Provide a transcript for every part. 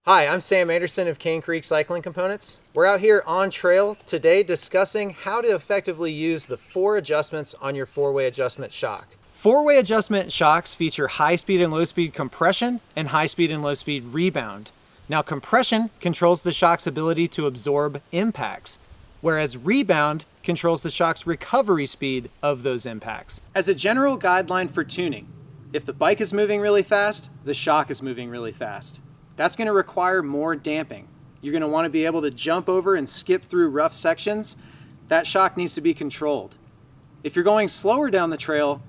Hi, I'm Sam Anderson of Cane Creek Cycling Components. We're out here on trail today discussing how to effectively use the 4 adjustments on your 4-way adjustment shock. 4-way adjustment shocks feature high speed and low speed compression and high speed and low speed rebound. Now, compression controls the shock's ability to absorb impacts, whereas rebound controls the shock's recovery speed of those impacts. As a general guideline for tuning, if the bike is moving really fast, the shock is moving really fast. That's going to require more damping. You're going to want to be able to jump over and skip through rough sections. That shock needs to be controlled. If you're going slower down the trail,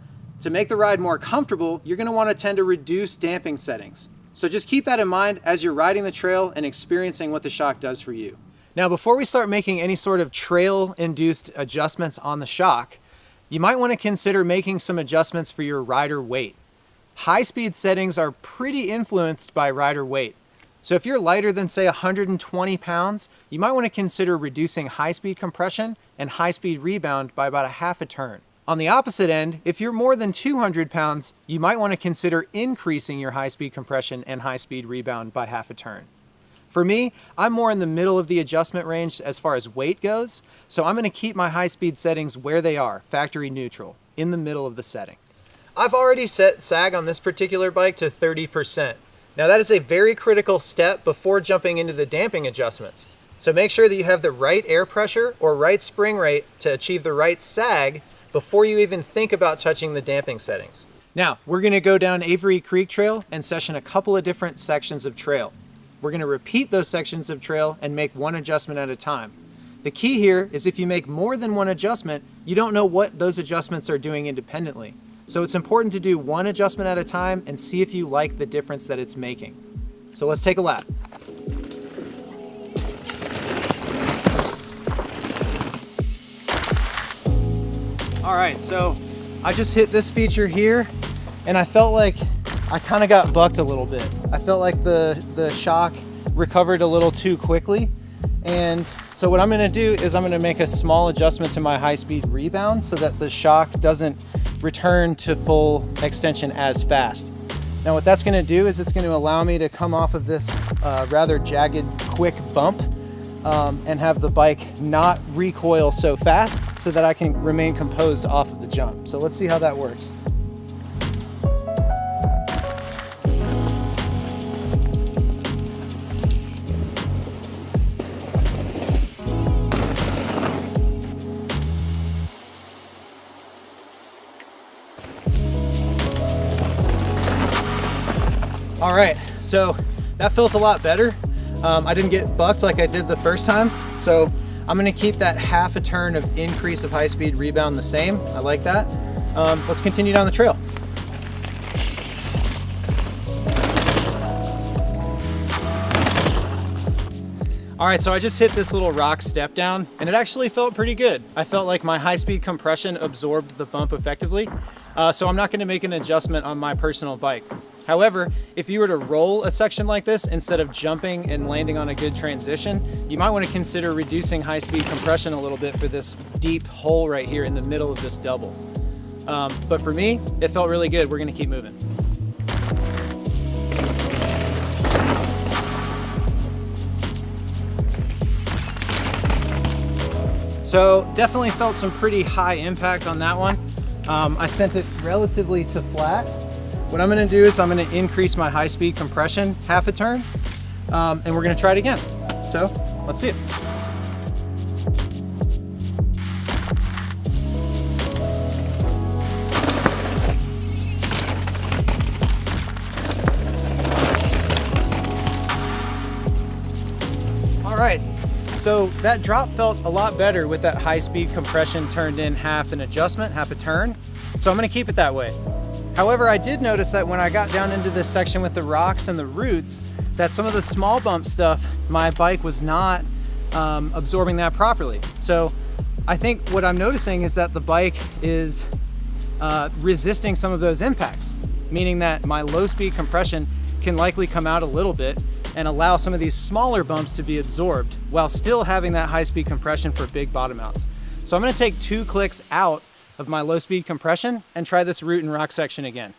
to make the ride more comfortable, you're going to want to tend to reduce damping settings. So just keep that in mind as you're riding the trail and experiencing what the shock does for you. Now, before we start making any sort of trail-induced adjustments on the shock, you might want to consider making some adjustments for your rider weight. High-speed settings are pretty influenced by rider weight. So if you're lighter than, say, 120 pounds, you might want to consider reducing high-speed compression and high-speed rebound by about a half a turn. On the opposite end, if you're more than 200 pounds, you might want to consider increasing your high-speed compression and high-speed rebound by half a turn. For me, I'm more in the middle of the adjustment range as far as weight goes, so I'm going to keep my high-speed settings where they are, factory neutral, in the middle of the setting. I've already set sag on this particular bike to 30%. Now that is a very critical step before jumping into the damping adjustments. So make sure that you have the right air pressure or right spring rate to achieve the right sag before you even think about touching the damping settings. Now, we're gonna go down Avery Creek Trail and session a couple of different sections of trail. We're gonna repeat those sections of trail and make one adjustment at a time. The key here is if you make more than one adjustment, you don't know what those adjustments are doing independently. So it's important to do one adjustment at a time and see if you like the difference that it's making. So let's take a lap. All right, so I just hit this feature here and I felt like I kind of got bucked a little bit. I felt like the shock recovered a little too quickly. And so what I'm gonna do is I'm gonna make a small adjustment to my high-speed rebound so that the shock doesn't return to full extension as fast. Now what that's gonna do is it's gonna allow me to come off of this rather jagged, quick bump and have the bike not recoil so fast so that I can remain composed off of the jump. So let's see how that works. All right, so that felt a lot better. I didn't get bucked like I did the first time, so I'm gonna keep that half a turn of increase of high-speed rebound the same. I like that. Let's continue down the trail. All right, so I just hit this little rock step down and it actually felt pretty good. I felt like my high-speed compression absorbed the bump effectively, so I'm not gonna make an adjustment on my personal bike. However, if you were to roll a section like this instead of jumping and landing on a good transition, you might want to consider reducing high-speed compression a little bit for this deep hole right here in the middle of this double. But for me, it felt really good. We're going to keep moving. So definitely felt some pretty high impact on that one. I sent it relatively to flat. What I'm gonna do is I'm gonna increase my high-speed compression half a turn, and we're gonna try it again. So let's see it. All right, so that drop felt a lot better with that high-speed compression turned in half an adjustment, half a turn. So I'm gonna keep it that way. However, I did notice that when I got down into this section with the rocks and the roots, that some of the small bump stuff, my bike was not absorbing that properly. So I think what I'm noticing is that the bike is resisting some of those impacts, meaning that my low speed compression can likely come out a little bit and allow some of these smaller bumps to be absorbed while still having that high speed compression for big bottom outs. So I'm gonna take 2 clicks out of my low speed compression and try this root and rock section again.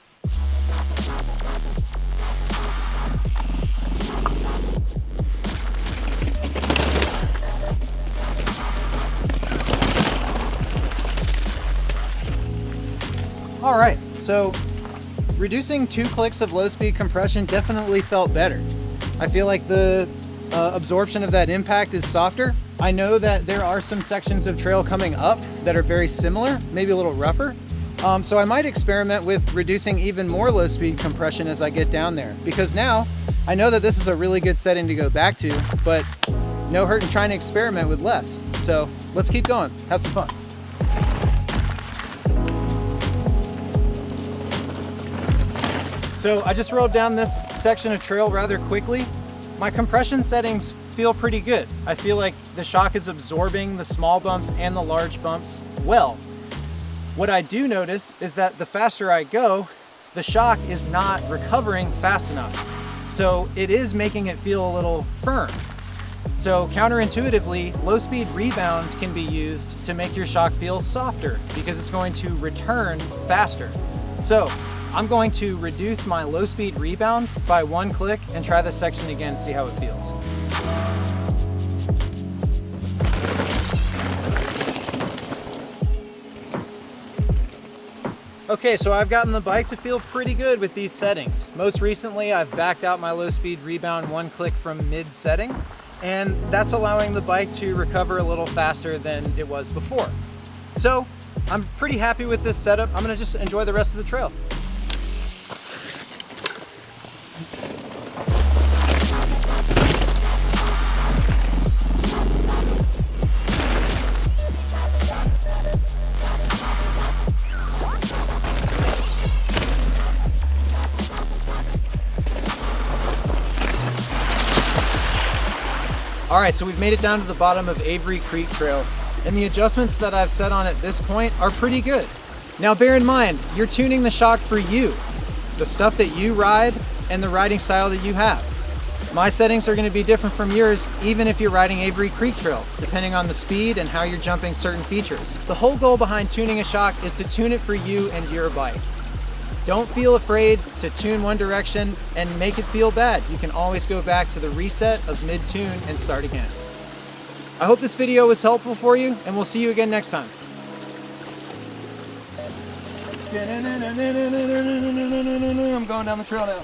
All right, so reducing 2 clicks of low speed compression definitely felt better. I feel like the absorption of that impact is softer. I know that there are some sections of trail coming up that are very similar, maybe a little rougher. So I might experiment with reducing even more low speed compression as I get down there, because now I know that this is a really good setting to go back to, but no hurt in trying to experiment with less. So let's keep going, have some fun. So I just rode down this section of trail rather quickly. My compression settings feel pretty good. I feel like the shock is absorbing the small bumps and the large bumps well. What I do notice is that the faster I go, the shock is not recovering fast enough. So it is making it feel a little firm. So counterintuitively, low speed rebound can be used to make your shock feel softer because it's going to return faster. So I'm going to reduce my low speed rebound by 1 click and try this section again, see how it feels. Okay, so I've gotten the bike to feel pretty good with these settings. Most recently, I've backed out my low speed rebound 1 click from mid setting, and that's allowing the bike to recover a little faster than it was before. So I'm pretty happy with this setup. I'm gonna just enjoy the rest of the trail. All right, so we've made it down to the bottom of Avery Creek Trail, and the adjustments that I've set on at this point are pretty good. Now bear in mind, you're tuning the shock for you, the stuff that you ride and the riding style that you have. My settings are gonna be different from yours, even if you're riding Avery Creek Trail, depending on the speed and how you're jumping certain features. The whole goal behind tuning a shock is to tune it for you and your bike. Don't feel afraid to tune one direction and make it feel bad. You can always go back to the reset of mid-tune and start again. I hope this video was helpful for you, and we'll see you again next time. I'm going down the trail now.